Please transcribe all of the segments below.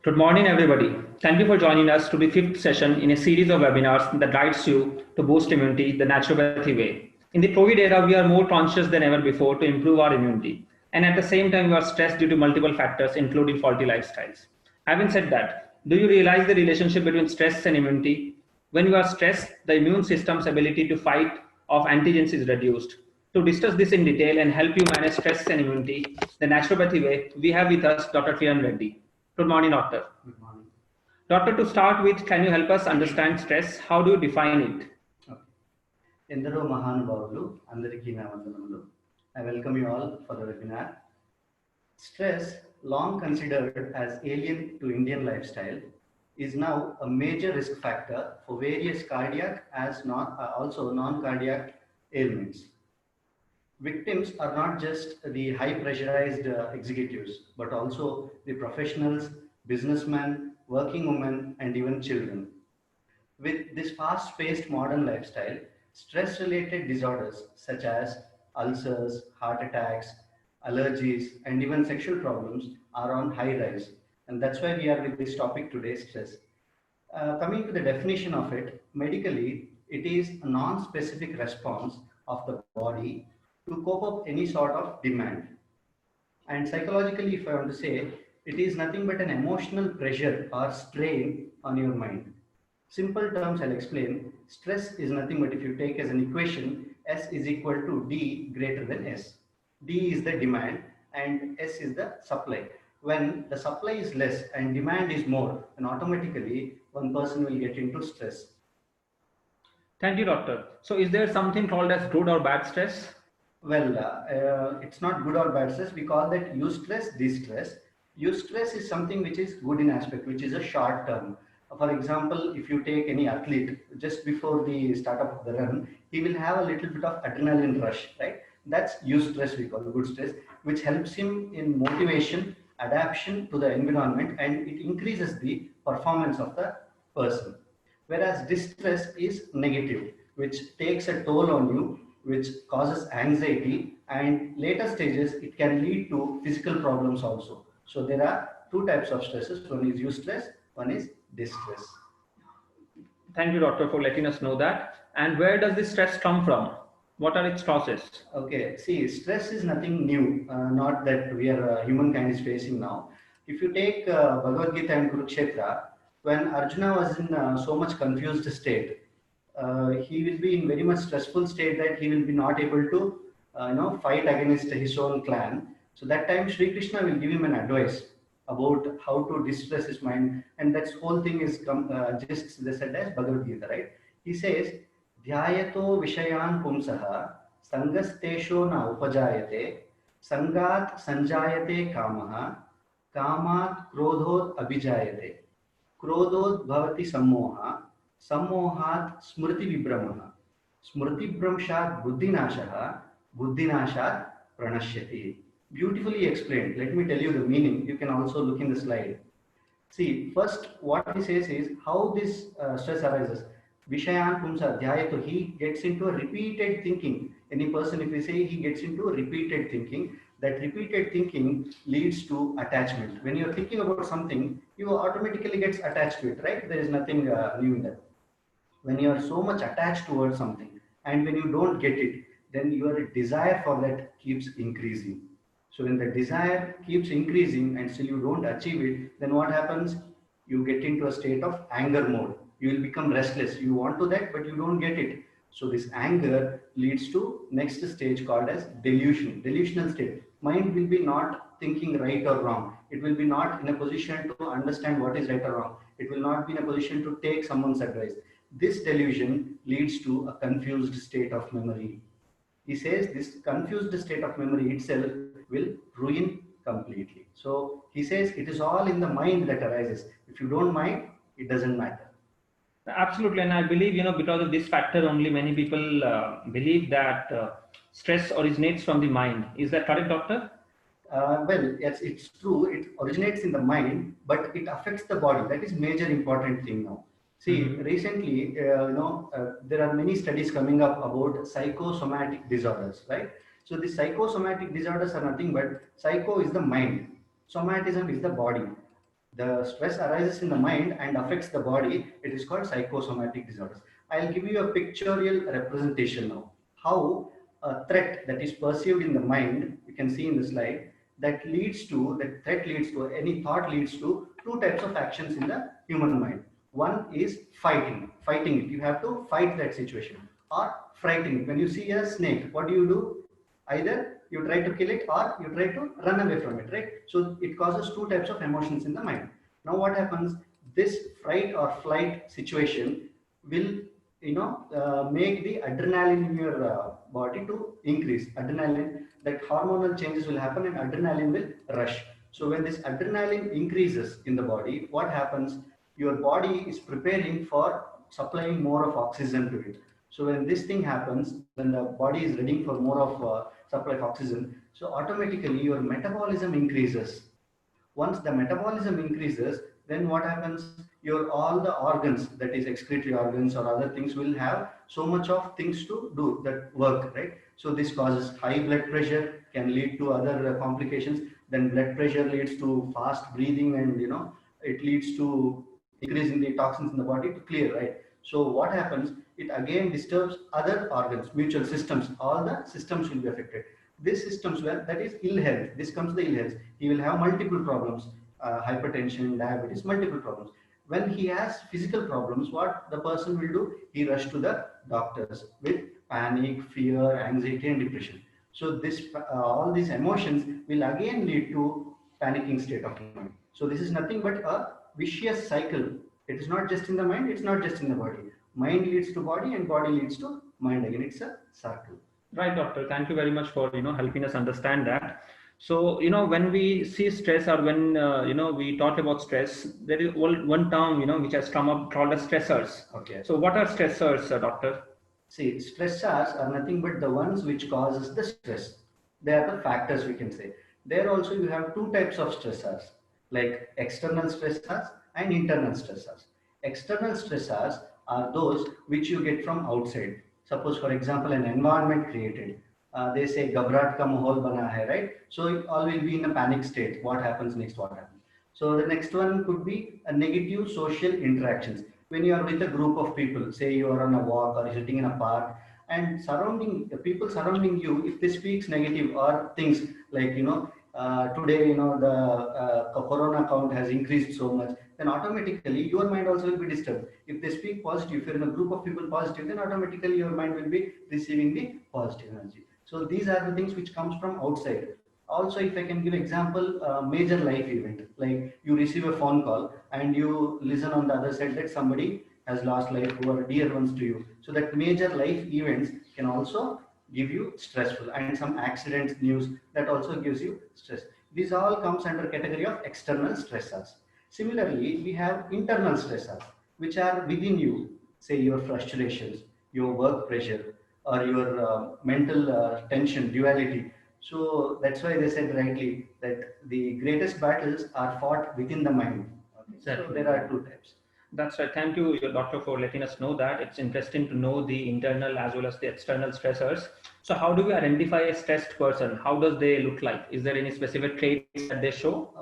Good morning, everybody. Thank you for joining us to the fifth session in a series of webinars that guides you to boost immunity the naturopathy way. In the COVID era, we are more conscious than ever before to improve our immunity. And at the same time, we are stressed due to multiple factors, including faulty lifestyles. Having said that, do you realize the relationship between stress and immunity? When you are stressed, the immune system's ability to fight off antigens is reduced. To discuss this in detail and help you manage stress and immunity the naturopathy way, we have with us Dr. Kiran Reddy. Good morning, doctor. Good morning. Doctor, to start with, can you help us understand stress? How do you define it? Okay. ఎందరో మహానుభావులు అందరికీ నా వందనములు. I welcome you all for the webinar. Stress, long considered as alien to Indian lifestyle, is now a major risk factor for various cardiac as also non-cardiac ailments. Victims are not just the high pressurized executives, but also the professionals, businessmen, working women, and even children. With this fast-paced modern lifestyle, stress-related disorders such as ulcers, heart attacks, allergies, and even sexual problems are on high rise. And that's why we are with this topic today, stress. Coming to the definition of it, medically, it is a non-specific response of the body to cope up any sort of demand. And psychologically, if I want to say, it is nothing but an emotional pressure or strain on your mind. Simple terms I'll explain. Stress is nothing but if you take as an equation, S is equal to D greater than S. D is the demand and S is the supply. When the supply is less and demand is more, then automatically one person will get into stress. Thank you, doctor. So, is there something called as good or bad stress? Well, it's not good or bad stress. We call that eustress, distress. Eustress is something which is good in aspect, which is a short term. For example, if you take any athlete, just before the start of the run, he will have a little bit of adrenaline rush, right? That's eustress, we call good stress, which helps him in motivation, adaptation to the environment, and it increases the performance of the person. Whereas distress is negative, which takes a toll on you, which causes anxiety, and later stages it can lead to physical problems also. So there are two types of stresses. One is eustress, one is distress. Thank you, doctor, for letting us know that. And where does this stress come from? What are its causes? Okay, see, stress is nothing new, not that we are humankind is facing now. If you take Bhagavad Gita and Kurukshetra, when Arjuna was in so much confused state, he will be in very much stressful state that he will be not able to fight against his own clan. So that time Sri Krishna will give him an advice about how to distress his mind, and that whole thing is just they said as Bhagavad Gita, right? He says, ध्यायतो विषयान् पुंसः संगस्तेषो न उपजायते संगात् संजायते कामः कामात् क्रोधोत् अभिजायते क्रोधोत् भवति सम्मोहः सम्मोहात् स्मृति विभ्रमः स्मृतिभ्रंशात् बुद्धिनाशः बुद्धिनाशात् प्रणश्यति. Beautifully explained. Let me tell you the meaning. You can also look in the slide. See, first what he says is how this stress arises. Vishayan Pumsa Dhyayato, he gets into a repeated thinking. Any person, if we say he gets into a repeated thinking, that repeated thinking leads to attachment. When you're thinking about something, you automatically gets attached to it, right? There is nothing new in that. When you are so much attached towards something and when you don't get it, then your desire for that keeps increasing. So when the desire keeps increasing and still you don't achieve it, then what happens? You get into a state of anger mode. You will become restless. You want to that, but you don't get it. So this anger leads to next stage called as delusion, delusional state. Mind will be not thinking right or wrong. It will be not in a position to understand what is right or wrong. It will not be in a position to take someone's advice. This delusion leads to a confused state of memory. He says this confused state of memory itself will ruin completely. So he says it is all in the mind that arises. If you don't mind, it doesn't matter. Absolutely, and I believe because of this factor only many people believe that stress originates from the mind. Is that correct, doctor? Well, yes, it's true. It originates in the mind, but it affects the body. That is major important thing now. See, recently, there are many studies coming up about psychosomatic disorders, right? So the psychosomatic disorders are nothing but psycho is the mind, somatism is the body. The stress arises in the mind and affects the body. It is called psychosomatic disorders. I'll give you a pictorial representation now. How a threat that is perceived in the mind, you can see in the slide, that threat leads to, any thought leads to two types of actions in the human mind. One is fighting it. You have to fight that situation, or frightening. When you see a snake, what do? Either you try to kill it or you try to run away from it, right? So it causes two types of emotions in the mind. Now what happens? This fright or flight situation will, make the adrenaline in your body to increase. Adrenaline, that hormonal changes will happen and adrenaline will rush. So when this adrenaline increases in the body, what happens? Your body is preparing for supplying more of oxygen to it. So when this thing happens, when the body is ready for more of supply of oxygen, so automatically your metabolism increases. Once the metabolism increases, then what happens? Your all the organs, that is excretory organs or other things, will have so much of things to do that work, right? So this causes high blood pressure, can lead to other complications. Then blood pressure leads to fast breathing, and it leads to increasing the toxins in the body to clear, right? So what happens? It again disturbs other organs, mutual systems. All the systems will be affected. This systems, well, that is ill health. This comes the ill health. He will have multiple problems, hypertension, diabetes, multiple problems. When he has physical problems, what the person will do? He rush to the doctors with panic, fear, anxiety, and depression. So this, all these emotions will again lead to panicking state of mind. So this is nothing but a vicious cycle. It is not just in the mind. It's not just in the body. Mind leads to body, and body leads to mind again. It's a circle. Right, doctor. Thank you very much for helping us understand that. So when we see stress, or when we talk about stress, there is one term which has come up called as stressors. Okay. So what are stressors, doctor? See, stressors are nothing but the ones which causes the stress. They are the factors, we can say. There also you have two types of stressors, like external stressors and internal stressors. External stressors are those which you get from outside. Suppose, for example, an environment created. They say gabrat ka mahol bana hai, right? So you all will be in a panic state. What happens next? What happens? So the next one could be a negative social interactions. When you are with a group of people, say you are on a walk or sitting in a park, and surrounding the people surrounding you, if they speaks negative or things like today the corona count has increased so much, then automatically your mind also will be disturbed. If they speak positive, if you're in a group of people positive, then automatically your mind will be receiving the positive energy. So these are the things which comes from outside. Also, if I can give example, major life event, like you receive a phone call and you listen on the other side that somebody has lost life who are dear ones to you. So that major life events can also give you stressful, and some accidents news that also gives you stress. This all comes under category of external stressors. Similarly, we have internal stressors which are within you, say your frustrations, your work pressure, or your mental tension, duality. So that's why they said rightly that the greatest battles are fought within the mind. Okay. Exactly. So there are two types. That's right. Thank you, your doctor, for letting us know that. It's interesting to know the internal as well as the external stressors. So how do we identify a stressed person? How does they look like? Is there any specific traits that they show?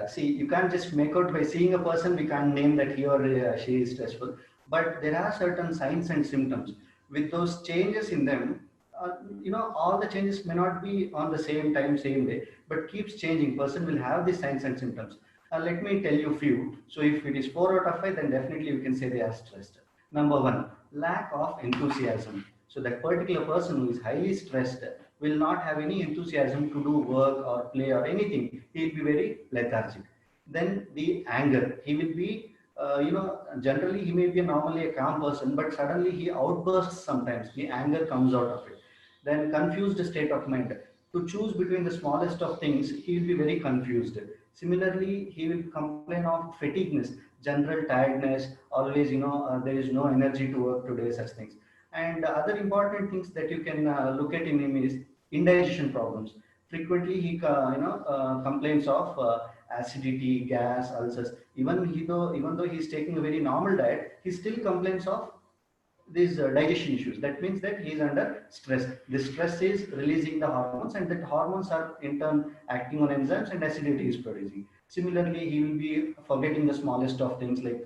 See, you can't just make out by seeing a person, we can't name that he or she is stressful. But there are certain signs and symptoms. With those changes in them, all the changes may not be on the same time, same day, but keeps changing. Person will have these signs and symptoms. Let me tell you a few. So if it is 4 out of 5, then definitely you can say they are stressed. Number one, lack of enthusiasm. So that particular person who is highly stressed will not have any enthusiasm to do work or play or anything. He will be very lethargic. Then the anger. He will be, generally he may be normally a calm person, but suddenly he outbursts sometimes. The anger comes out of it. Then confused state of mind. To choose between the smallest of things, he will be very confused. Similarly, he will complain of fatigueness, general tiredness, always, there is no energy to work today, such things. And other important things that you can look at in him is indigestion problems. Frequently, he complains of acidity, gas, ulcers. Even though he's taking a very normal diet, he still complains of these digestion issues. That means that he is under stress. The stress is releasing the hormones, and that hormones are in turn acting on enzymes, and acidity is producing. Similarly, he will be forgetting the smallest of things like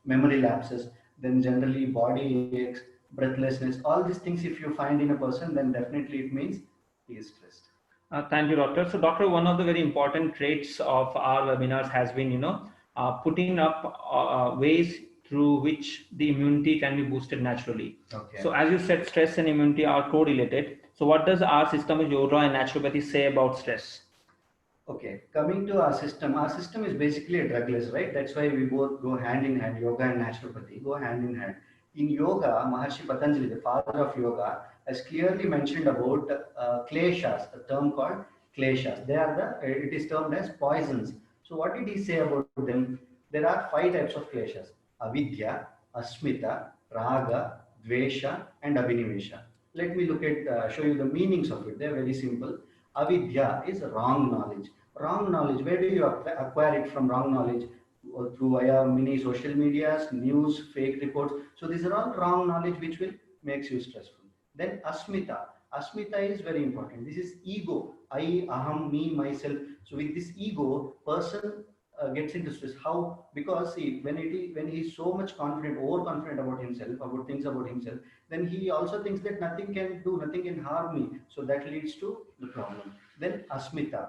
memory lapses, then generally body aches, breathlessness, all these things. If you find in a person, then definitely it means he is stressed. Thank you, doctor. So, doctor, one of the very important traits of our webinars has been, putting up ways through which the immunity can be boosted naturally. Okay. So, as you said, stress and immunity are correlated. So, what does our system of yoga and naturopathy say about stress? Okay, coming to our system is basically a drug list, right? That's why we both go hand in hand. Yoga and naturopathy go hand in hand. In yoga, Maharshi Patanjali, the father of yoga, has clearly mentioned about kleshas, a term called kleshas. They are it is termed as poisons. So what did he say about them? There are 5 types of kleshas: avidya, asmita, raga, dvesha, and abhinivesha. Let me show you the meanings of it. They're very simple. Avidya is wrong knowledge. Wrong knowledge. Where do you acquire it from? Wrong knowledge through via many social medias, news, fake reports. So these are all wrong knowledge which will makes you stressful. Then asmita. Asmita is very important. This is ego. I, aham, me, myself. So with this ego, person gets into stress. How? Because see, when he is so much confident, overconfident about himself, about things about himself, then he also thinks that nothing can do, nothing can harm me. So that leads to the problem. Then asmita,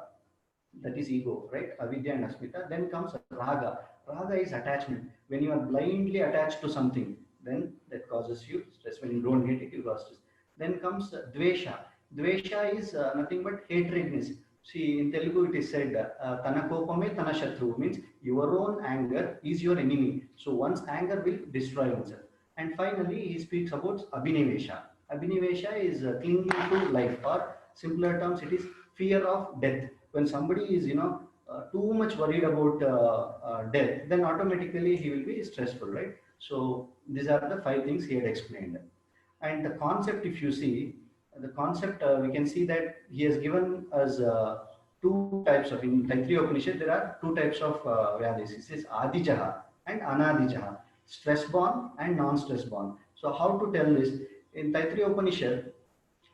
that is ego, right? Avidya and asmita. Then comes raga. Raga is attachment. When you are blindly attached to something, then that causes you stress. When you don't get it, you cause stress. Then comes dvesha. Dvesha is nothing but hatredness. See, in Telugu it is said, Tana kopame tana shatru, means your own anger is your enemy. So one's anger will destroy oneself. And finally, he speaks about abhinivesha. Abhinivesha is clinging to life, or simpler terms, it is fear of death. When somebody is, too much worried about death, then automatically he will be stressful, right? So these are the 5 things he had explained. And the concept, if you see, the concept, we can see that he has given us 2 types of, in Taittiriya Upanishad, there are 2 types of Vyadis. It says Adijaha and Anadijaha, stress born and non-stress born. So how to tell this? In Taittiriya Upanishad,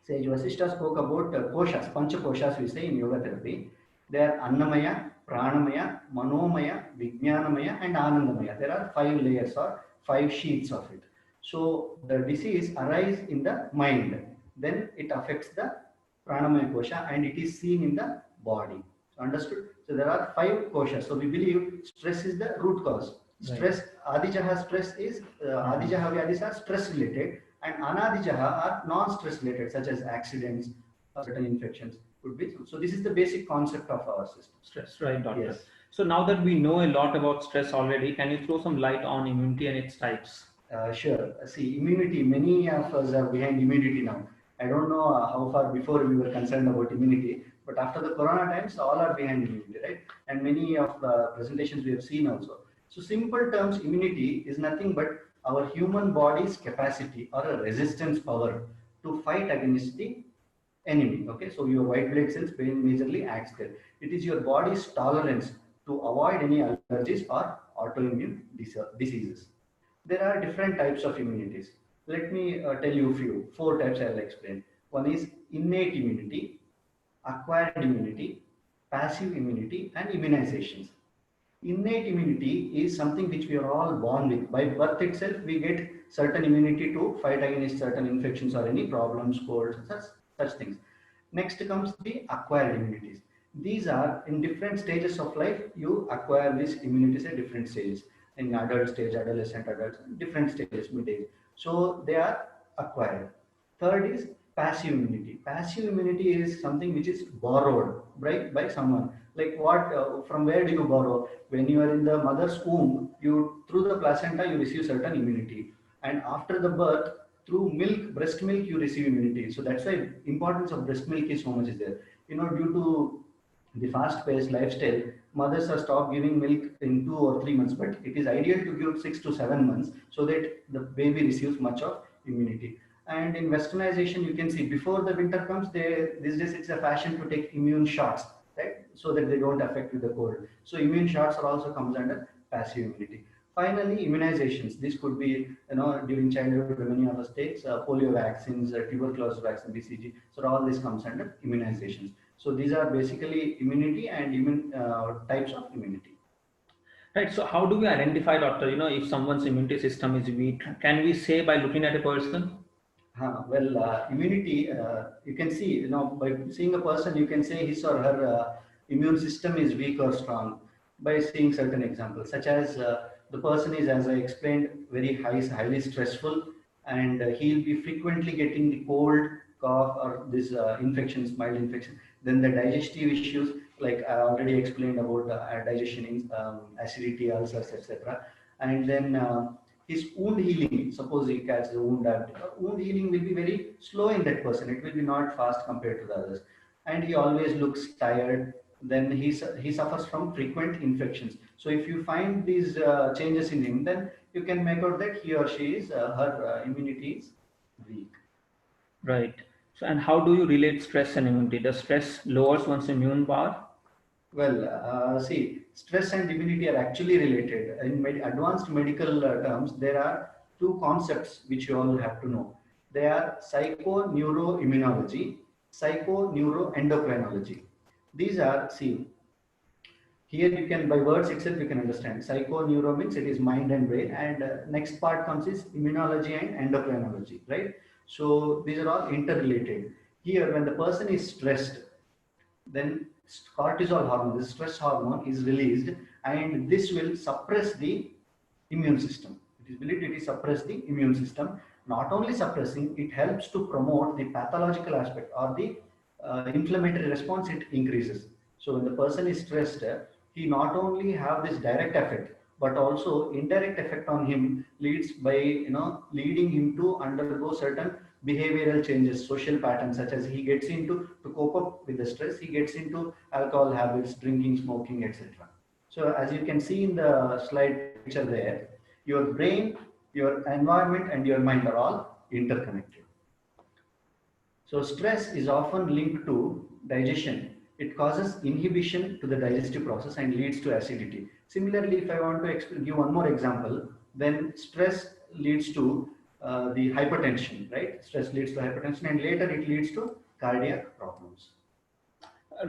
Sage Vasishta spoke about koshas, pancha koshas we say in yoga therapy. They are Annamaya, Pranamaya, Manomaya, Vijnanamaya, and Anandamaya. There are 5 layers or 5 sheets of it. So the disease arises in the mind, then it affects the Pranamaya kosha and it is seen in the body. So understood? So there are 5 koshas. So we believe stress is the root cause. Stress, Adijaha stress is, Adijaha Vyadis are stress related, and Anadijaha are non-stress related, such as accidents or certain infections could be. So this is the basic concept of our system. Stress, right, doctor? Yes. So now that we know a lot about stress already, can you throw some light on immunity and its types? Sure. See, immunity, many of us are behind immunity now. I don't know how far before we were concerned about immunity, but after the corona times, all are behind immunity, right? And many of the presentations we have seen also. So simple terms, immunity is nothing but our human body's capacity or a resistance power to fight against the enemy. Okay, so your white blood cells majorly acts there. It is your body's tolerance to avoid any allergies or autoimmune diseases. There are different types of immunities. Let me tell you a few. 4 types I will explain. One is innate immunity, acquired immunity, passive immunity, and immunizations. Innate immunity is something which we are all born with. By birth itself, we get certain immunity to fight against certain infections or any problems, colds, such things. Next comes the acquired immunities. These are in different stages of life, you acquire these immunities at different stages. In adult stage, adolescent, adults, different stages, mid-age. So they are acquired. Third is passive immunity. Passive immunity is something which is borrowed by someone. Like what, from where do you borrow? When you are in the mother's womb, you through the placenta you receive certain immunity, and after the birth, through milk, breast milk, you receive immunity. So that's why importance of breast milk is so much is there. Due to the fast-paced lifestyle, mothers have stopped giving milk in 2 or 3 months, but it is ideal to give 6 to 7 months so that the baby receives much of immunity. And in westernization, you can see before the winter comes, these days it's a fashion to take immune shots, right? So that they don't affect with the cold. So immune shots are also comes under passive immunity. Finally, immunizations. This could be, during childhood, many of us takes polio vaccines, tuberculosis vaccine, BCG. So all this comes under immunizations. So these are basically immunity and types of immunity. Right. So how do we identify, doctor, if someone's immunity system is weak? Can we say by looking at a person? Immunity, you can see, by seeing a person, you can say his or her immune system is weak or strong by seeing certain examples, such as the person is, as I explained, highly stressful, and he'll be frequently getting the cold, cough, or this infections, mild infection. Then the digestive issues, like I already explained about digestion, acidity, ulcers, etc. And then his wound healing, suppose he catches a wound, wound healing will be very slow in that person. It will be not fast compared to the others. And he always looks tired. Then he suffers from frequent infections. So if you find these changes in him, then you can make out that he or she is, her immunity is weak. Right. So, and how do you relate stress and immunity? Does stress lowers one's immune power? See, stress and immunity are actually related. In advanced medical terms, there are two concepts which you all have to know. They are psychoneuroimmunology, psychoneuroendocrinology. These are, see, here you can, by words itself, you can understand. Psychoneuro means it is mind and brain, and next part comes is immunology and endocrinology, right? So these are all interrelated. Here, when the person is stressed, then cortisol hormone, the stress hormone, is released, and this will suppress the immune system. It is believed it is suppress the immune system. Not only suppressing, it helps to promote the pathological aspect, or the inflammatory response. It increases. So when the person is stressed, he not only have this direct effect, but also indirect effect on him, leads by leading him to undergo certain behavioral changes, social patterns, such as he gets into, to cope up with the stress, he gets into alcohol habits, drinking, smoking, etc. So as you can see in the slide picture there, your brain, your environment, and your mind are all interconnected. So stress is often linked to digestion. It causes inhibition to the digestive process and leads to acidity. Similarly, if I want to give one more example, then stress leads to the hypertension, right? Stress leads to hypertension, and later it leads to cardiac problems.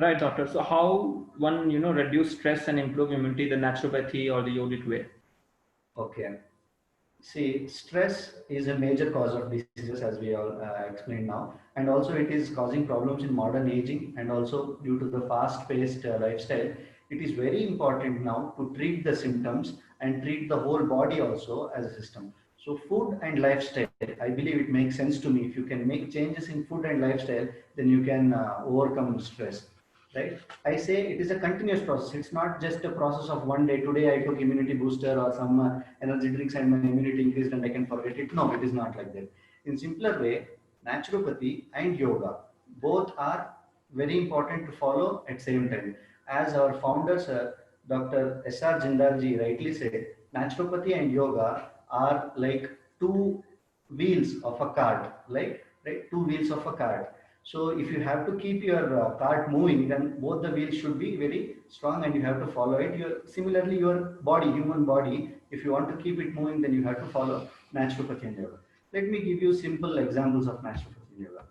Right, doctor. So how one, reduce stress and improve immunity, the naturopathy or the yogic way? Okay. See, stress is a major cause of diseases, as we all explained now, and also it is causing problems in modern aging, and also due to the fast-paced lifestyle. It is very important now to treat the symptoms and treat the whole body also as a system. So, food and lifestyle, I believe it makes sense to me. If you can make changes in food and lifestyle, then you can overcome stress, right? I say it is a continuous process. It's not just a process of one day. Today I took immunity booster or some energy drinks and my immunity increased and I can forget it. No, it is not like that. In simpler way, naturopathy and yoga both are very important to follow at same time. As our founders, Dr. S.R. Jindalji rightly said, naturopathy and yoga are like two wheels of a cart, like, right, two wheels of a cart. So if you have to keep your cart moving, then both the wheels should be very strong and you have to follow it. Similarly, your body, human body, if you want to keep it moving, then you have to follow naturopathy and yoga. Let me give you simple examples of naturopathy and yoga.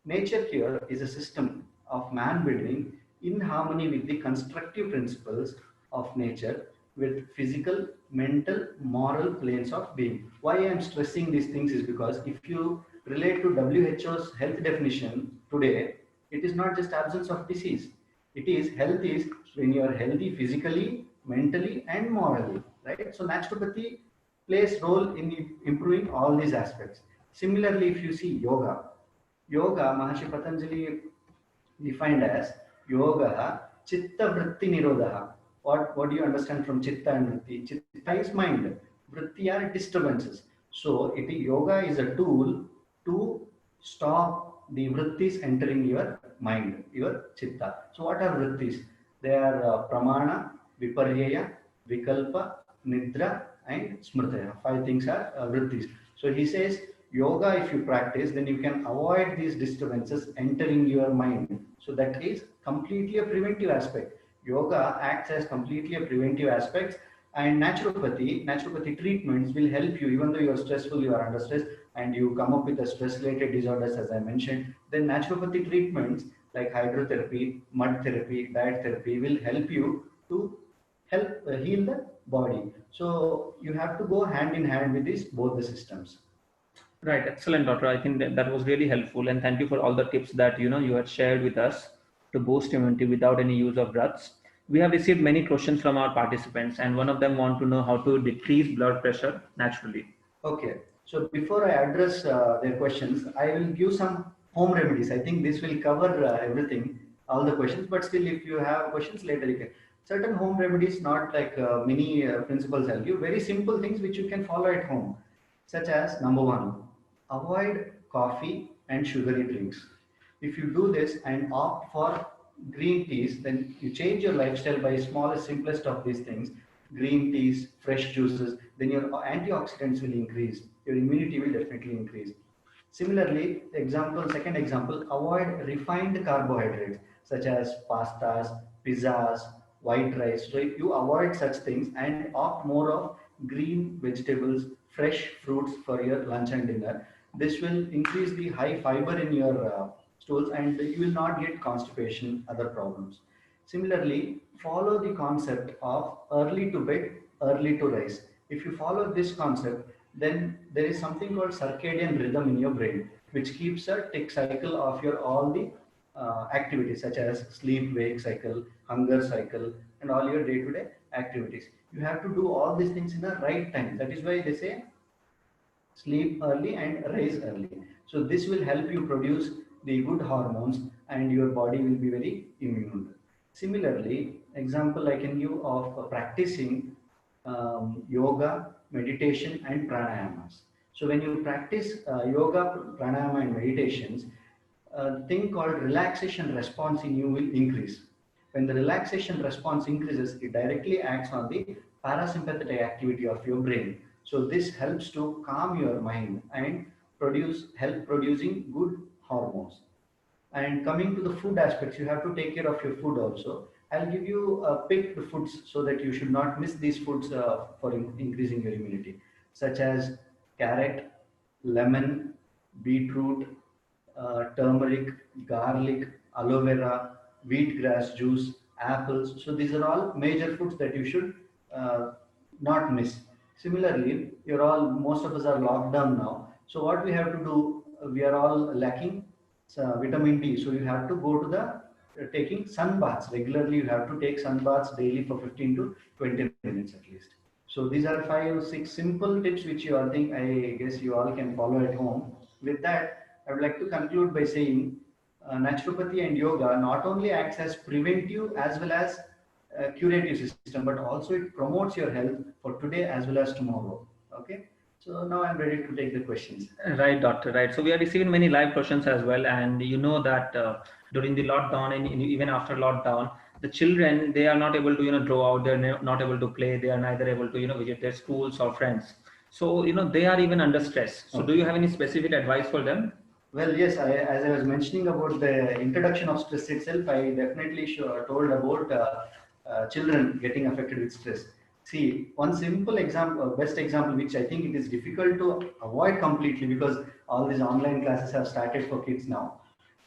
Nature here is a system of man building in harmony with the constructive principles of nature, with physical, mental, moral planes of being. Why I am stressing these things is because if you relate to WHO's health definition today, it is not just absence of disease. It is health is when you are healthy physically, mentally, and morally, right? So naturopathy plays role in improving all these aspects. Similarly, if you see yoga, Maharshi Patanjali defined as yoga chitta vritti nirodha. What do you understand from chitta and vritti? Chitta is mind, vritti are disturbances. So yoga is a tool to stop the vrittis entering your mind, your chitta. So what are vrittis? They are pramana, viparyaya, vikalpa, nidra, and smritaya. Five things are vrittis. So he says yoga, if you practice, then you can avoid these disturbances entering your mind. So that is completely a preventive aspect. Yoga acts as completely a preventive aspect, and naturopathy treatments will help you. Even though you are stressful, you are under stress, and you come up with the stress related disorders, as I mentioned, then naturopathy treatments like hydrotherapy, mud therapy, diet therapy will help you to help heal the body. So you have to go hand in hand with this both the systems. Right, excellent, doctor. I think that was really helpful, and thank you for all the tips that you had shared with us to boost immunity without any use of drugs. We have received many questions from our participants, and one of them want to know how to decrease blood pressure naturally. Okay, so before I address their questions, I will give some home remedies. I think this will cover everything, all the questions. But still, if you have questions later, you can. Certain home remedies, not like many principles. I'll give very simple things which you can follow at home, such as number one, avoid coffee and sugary drinks. If you do this and opt for green teas, then you change your lifestyle by smallest, simplest of these things. Green teas, fresh juices, then your antioxidants will increase. Your immunity will definitely increase. Similarly, second example, avoid refined carbohydrates such as pastas, pizzas, white rice. So you avoid such things and opt more of green vegetables, fresh fruits for your lunch and dinner. This will increase the high fiber in your stools and you will not get constipation, other problems. Similarly, follow the concept of early to bed, early to rise. If you follow this concept, then there is something called circadian rhythm in your brain, which keeps a tick cycle of your all the activities such as sleep wake cycle, hunger cycle, and all your day-to-day activities. You have to do all these things in the right time. That is why they say sleep early and rise early. So this will help you produce the good hormones and your body will be very immune. Similarly, example I can give of practicing yoga, meditation and pranayamas. So when you practice yoga, pranayama and meditations, a thing called relaxation response in you will increase. When the relaxation response increases, it directly acts on the parasympathetic activity of your brain. So this helps to calm your mind and help producing good hormones. And coming to the food aspects, you have to take care of your food also. I'll give you picked foods so that you should not miss these foods for increasing your immunity, such as carrot, lemon, beetroot, turmeric, garlic, aloe vera, wheatgrass juice, apples. So these are all major foods that you should uh, not miss. Similarly, most of us are locked down now. So what we have to do, we are all lacking vitamin D. So you have to go to the taking sun baths regularly. You have to take sun baths daily for 15 to 20 minutes at least. So these are 5, 6 simple tips which you all think I guess you all can follow at home. With that, I would like to conclude by saying naturopathy and yoga not only acts as preventive as well as curative system, but also it promotes your health for today as well as tomorrow. Okay. So now I'm ready to take the questions. Right, doctor. Right. So we are receiving many live questions as well, and you know that during the lockdown and even after lockdown, the children, they are not able to draw out. They're not able to play. They are neither able to visit their schools or friends. So they are even under stress. So do you Okay. have any specific advice for them? Well, yes, as I was mentioning about the introduction of stress itself, I definitely told about children getting affected with stress. See, one simple example, best example, which I think it is difficult to avoid completely because all these online classes have started for kids now.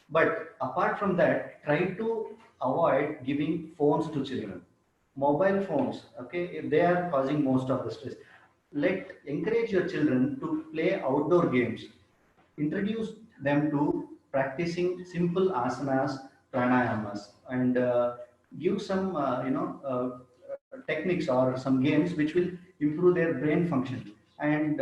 But apart from that, try to avoid giving phones to children. Mobile phones, okay, if they are causing most of the stress. Encourage your children to play outdoor games. Introduce them to practicing simple asanas, pranayamas, and give some techniques or some games which will improve their brain function and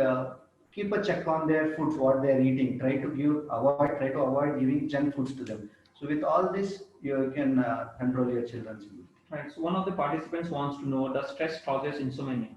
keep a check on their foods, what they are eating. Try to avoid giving junk foods to them. So with all this, you can control your children's immunity. Right. So one of the participants wants to know, does stress causes insomnia?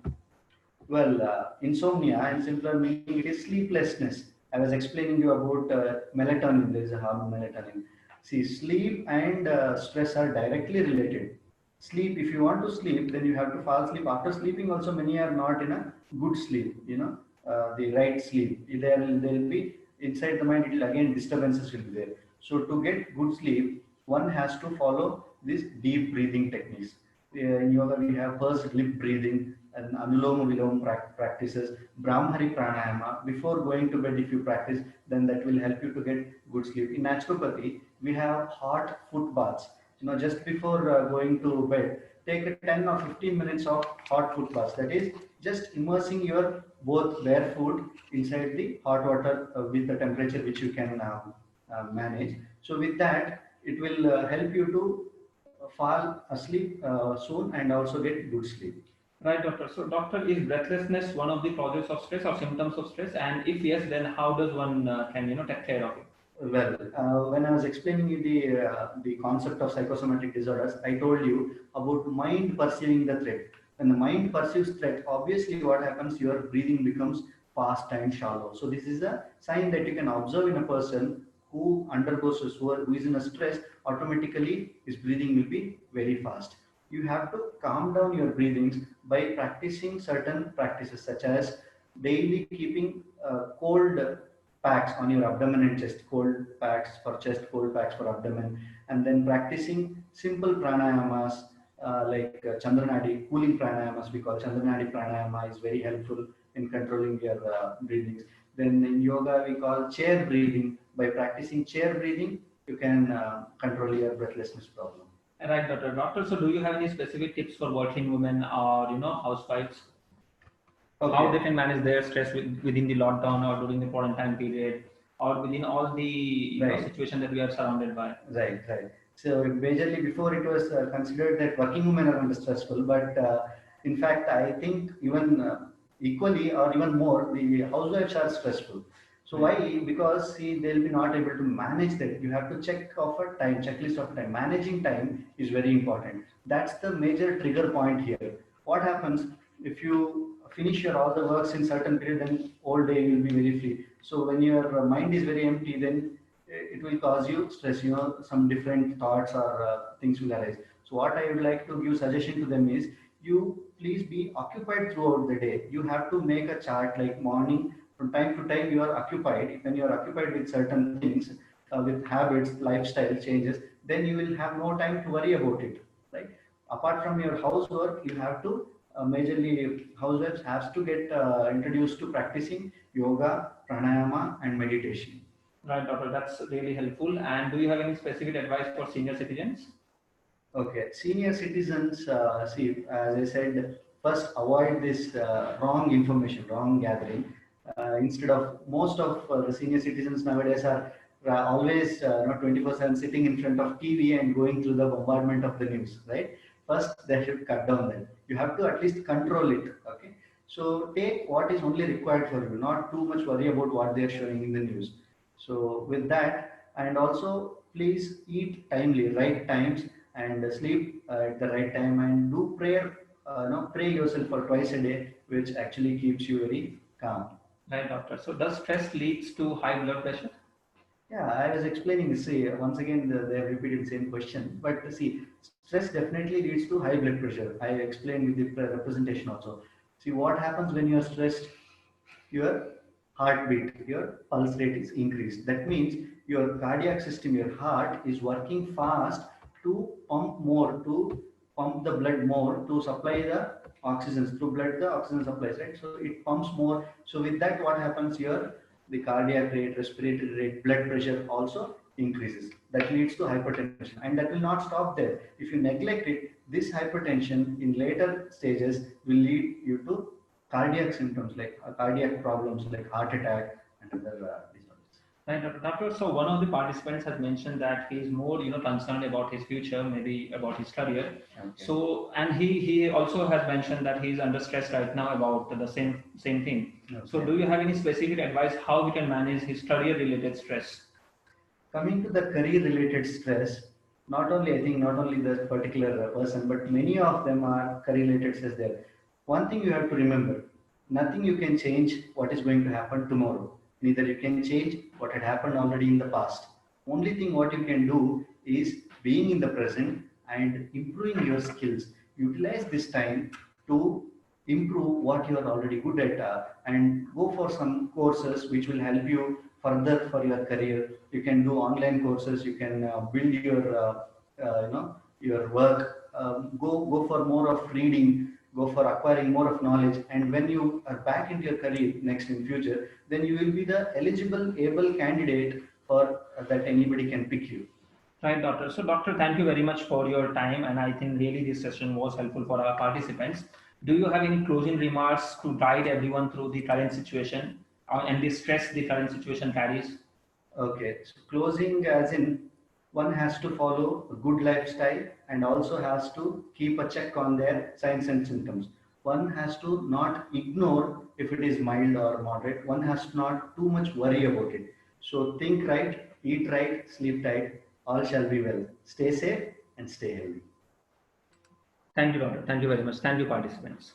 Well, insomnia in simpler meaning it is sleeplessness. I was explaining you about melatonin. There is a hormone melatonin. See, sleep and stress are directly related. Sleep, if you want to sleep, then you have to fall asleep. After sleeping, also many are not in a good sleep. The right sleep. There will be inside the mind. It will again disturbances will be there. So to get good sleep, one has to follow these deep breathing techniques. In yoga, we have first lip breathing, and Anuloma Viloma practices, Brahmari Pranayama. Before going to bed, if you practice, then that will help you to get good sleep. In naturopathy, we have hot foot baths. Just before going to bed, take a 10 or 15 minutes of hot foot baths. That is just immersing your both bare foot inside the hot water with the temperature which you can manage. So with that, it will help you to fall asleep soon and also get good sleep. Right, doctor. So, doctor, is breathlessness one of the causes of stress or symptoms of stress? And if yes, then how does one can take care of it? Well, when I was explaining you the concept of psychosomatic disorders, I told you about mind perceiving the threat. When the mind perceives threat, obviously what happens, your breathing becomes fast and shallow. So this is a sign that you can observe in a person who undergoes who is in a stress. Automatically his breathing will be very fast. You have to calm down your breathings by practicing certain practices, such as daily keeping cold packs on your abdomen and chest, cold packs for chest, cold packs for abdomen, and then practicing simple pranayamas like Chandranadi, cooling pranayamas. We call Chandranadi pranayama is very helpful in controlling your breathings. Then in yoga, we call chair breathing. By practicing chair breathing, you can control your breathlessness problem. Right, doctor. Doctor, so do you have any specific tips for working women or housewives? How they Okay. can manage their stress within the lockdown or during the quarantine period or within all the Right. situation that we are surrounded by? Right. So majorly before it was considered that working women are under stressful, but in fact I think even equally or even more the housewives are stressful. So Right. why? Because see they'll be not able to manage that. You have to check off a time, checklist of time. Managing time is very important. That's the major trigger point here. What happens if you finish your all the works in certain period, then all day you will be very free. So when your mind is very empty, then it will cause you stress, some different thoughts or things will arise. So what I would like to give suggestion to them is, you please be occupied throughout the day. You have to make a chart like morning, from time to time you are occupied. When you are occupied with certain things, with habits, lifestyle changes, then you will have no time to worry about it, right? Apart from your housework, you have to majorly housewives has to get introduced to practicing yoga, pranayama and meditation. Right, doctor. That's really helpful. And do you have any specific advice for senior citizens? Okay, senior citizens, see, as I said, first avoid this wrong information, wrong gathering. Instead of most of the senior citizens nowadays are always not 24/7 sitting in front of TV and going through the bombardment of the news, right? First, they should cut down that. You have to at least control it. Okay, so take what is only required for you, not too much worry about what they are showing in the news. So with that, and also please eat timely, right times, and sleep at the right time, and do prayer. Pray yourself for twice a day, which actually keeps you very calm. Right, doctor. So does stress leads to high blood pressure? Yeah, I was explaining. See, once again, they have repeated the same question. But see, stress definitely leads to high blood pressure. I explained with the representation also. See, what happens when you are stressed? Your heartbeat, your pulse rate is increased. That means your cardiac system, your heart is working fast to pump more, to pump the blood more, to supply the oxygen through blood. The oxygen supplies, right? So it pumps more. So with that, what happens here? The cardiac rate, respiratory rate, blood pressure also increases. That leads to hypertension, and that will not stop there. If you neglect it, this hypertension in later stages will lead you to cardiac symptoms like cardiac problems like heart attack and other disorders. Right, doctor. So one of the participants has mentioned that he is more, concerned about his future, maybe about his career. Okay. So, and he also has mentioned that he is under stress right now about the same thing. Okay. So, do you have any specific advice how he can manage his career related stress? Coming to the career related stress, not only I think not only the particular person, but many of them are career related stress there. One thing you have to remember, nothing you can change what is going to happen tomorrow. Neither you can change what had happened already in the past. Only thing what you can do is being in the present and improving your skills. Utilize this time to improve what you are already good at, and go for some courses which will help you further for your career. You can do online courses. You can build your your work. Go for more of reading. go for acquiring more of knowledge, and when you are back into your career next in future, then you will be the eligible, able candidate for that anybody can pick you. Right, doctor. So, doctor, thank you very much for your time, and I think really this session was helpful for our participants. Do you have any closing remarks to guide everyone through the current situation and the stress the current situation carries? Okay, so closing as in one has to follow a good lifestyle and also has to keep a check on their signs and symptoms. One has to not ignore if it is mild or moderate. One has to not too much worry about it. So think right, eat right, sleep right, all shall be well. Stay safe and stay healthy. Thank you, doctor. Thank you very much. Thank you, participants.